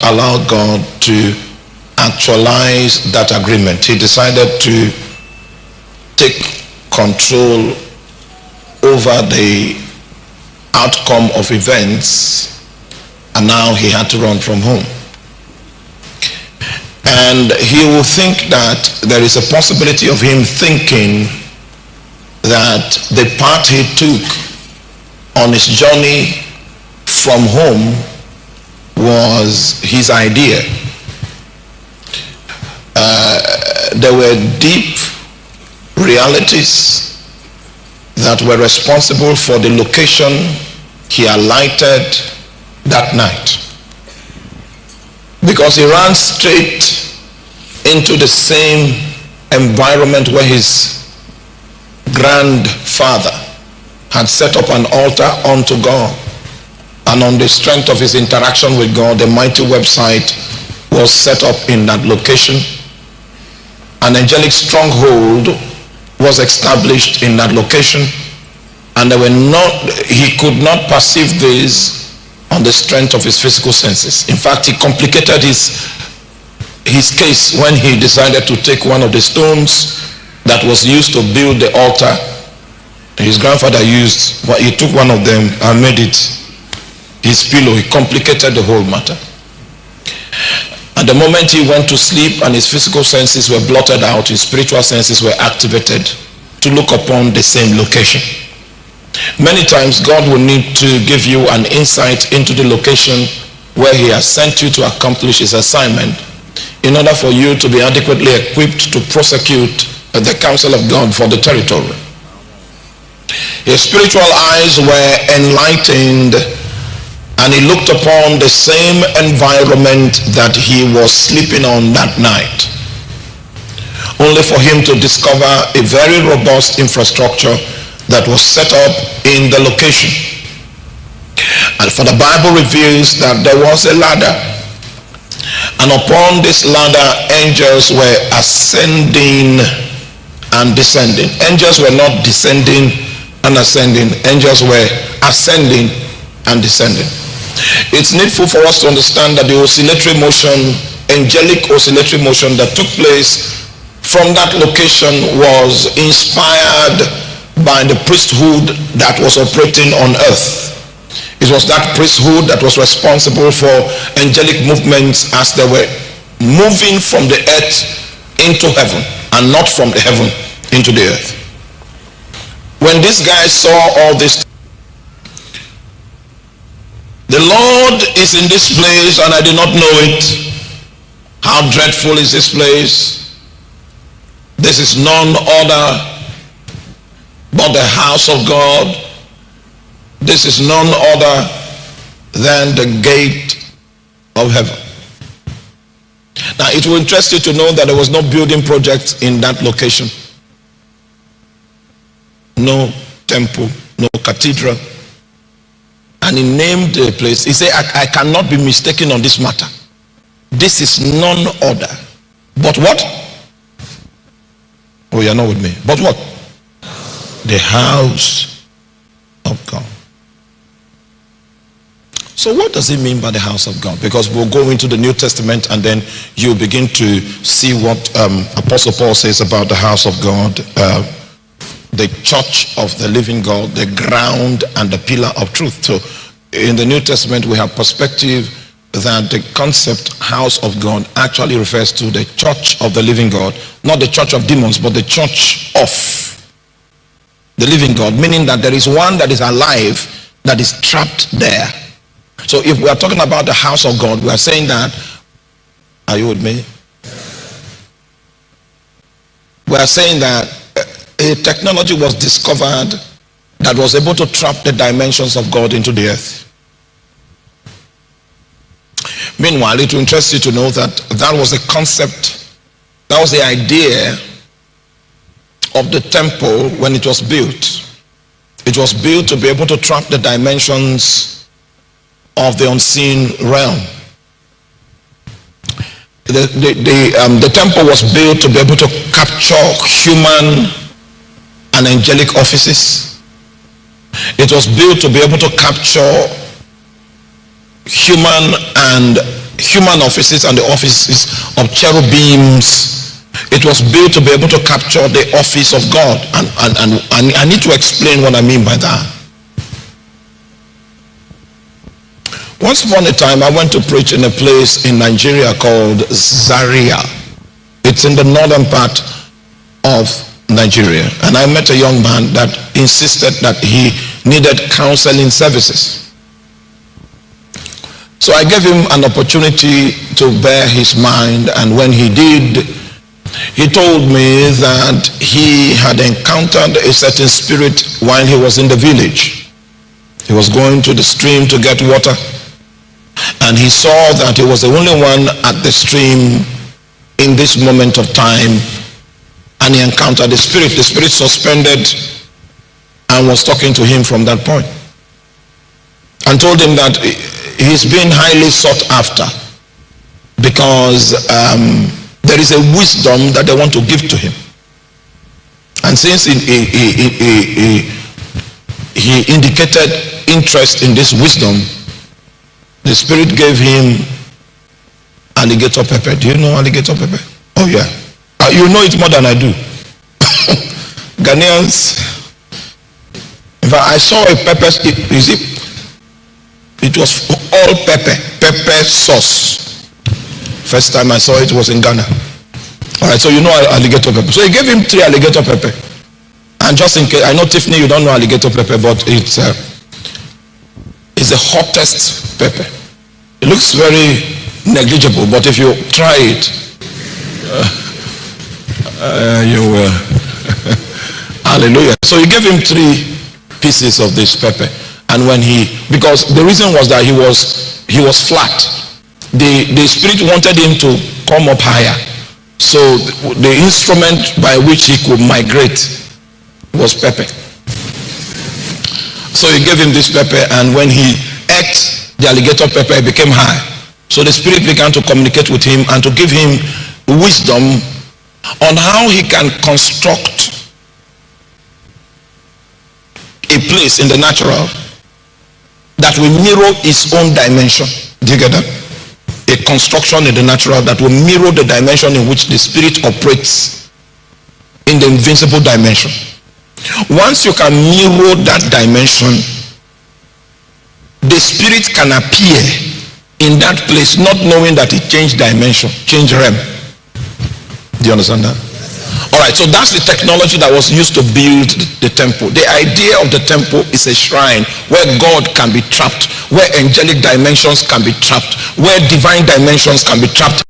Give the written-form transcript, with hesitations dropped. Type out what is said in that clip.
allow God to actualize that agreement. He decided to take control over the outcome of events, and now he had to run from home. And he will think that there is a possibility of him thinking that the path he took on his journey from home was his idea. There were deep realities that were responsible for the location he alighted that night, because he ran straight into the same environment where his grandfather had set up an altar unto God, and on the strength of his interaction with God, the mighty website was set up in that location. An angelic stronghold was established in that location, and he could not perceive this on the strength of his physical senses. In fact, he complicated his case when he decided to take one of the stones that was used to build the altar. His grandfather he took one of them and made it his pillow. He complicated the whole matter. At the moment he went to sleep and his physical senses were blotted out, his spiritual senses were activated to look upon the same location. Many times God will need to give you an insight into the location where he has sent you to accomplish his assignment, in order for you to be adequately equipped to prosecute the counsel of God for the territory. His spiritual eyes were enlightened, and he looked upon the same environment that he was sleeping on that night, only for him to discover a very robust infrastructure that was set up in the location. And for the Bible reveals that there was a ladder, and upon this ladder angels were ascending and descending. Angels were not descending and ascending. Angels were ascending and descending. It's needful for us to understand that the oscillatory motion, angelic oscillatory motion that took place from that location was inspired by the priesthood that was operating on earth. It was that priesthood that was responsible for angelic movements as they were moving from the earth into heaven, and not from the heaven into the earth. When these guys saw all this, the Lord is in this place and I did not know it. How dreadful is this place? This is none other but the house of God. This is none other than the gate of heaven. Now it will interest you to know that there was no building project in that location. No temple, no cathedral. And he named the place. He said, I cannot be mistaken on this matter. This is none other. But what? Oh, you're not with me. But what? The house of God. So what does it mean by the house of God? Because we'll go into the New Testament and then you begin to see what Apostle Paul says about the house of God, the church of the living God, the ground and the pillar of truth. So in the New Testament we have perspective that the concept house of God actually refers to the church of the living God, not the church of demons, but the church of the living God, meaning that there is one that is alive that is trapped there. So if we are talking about the house of God, we are saying that, are you with me? We are saying that a technology was discovered that was able to trap the dimensions of God into the earth. Meanwhile, it will interest you to know that that was the concept, that was the idea of the temple when it was built. It was built to be able to trap the dimensions of the unseen realm. The temple was built to be able to capture human and angelic offices. It was built to be able to capture human and human offices and the offices of cherubims. It was built to be able to capture the office of God. And I need to explain what I mean by that. Once upon a time, I went to preach in a place in Nigeria called Zaria. It's in the northern part of Nigeria. And I met a young man that insisted that he needed counseling services. So I gave him an opportunity to bear his mind, and when he did, he told me that he had encountered a certain spirit while he was in the village. He was going to the stream to get water, and he saw that he was the only one at the stream in this moment of time, and he encountered the spirit. The spirit suspended and was talking to him from that point, and told him that he's being highly sought after because there is a wisdom that they want to give to him. And since he indicated interest in this wisdom, the spirit gave him alligator pepper. Do you know alligator pepper? Oh yeah. You know it more than I do. Ghanaians. In fact, I saw a pepper, it was all pepper sauce. First time I saw it was in Ghana. All right, so you know alligator pepper. So he gave him 3 alligator pepper. And just in case, I know Tiffany, you don't know alligator pepper, but it's the hottest pepper. It looks very negligible, but if you try it, you will. Hallelujah. So he gave him 3 pieces of this pepper. And when because the reason was that he was flat. The spirit wanted him to come up higher. So the instrument by which he could migrate was pepper. So he gave him this pepper, and when he ate the alligator pepper, it became high. So the spirit began to communicate with him and to give him wisdom on how he can construct a place in the natural that will mirror its own dimension. Do you get that? A construction in the natural that will mirror the dimension in which the spirit operates in the invincible dimension. Once you can mirror that dimension, the spirit can appear in that place not knowing that it changed dimension, changed realm. Do you understand that? Alright, so that's the technology that was used to build the temple. The idea of the temple is a shrine where God can be trapped, where angelic dimensions can be trapped, where divine dimensions can be trapped.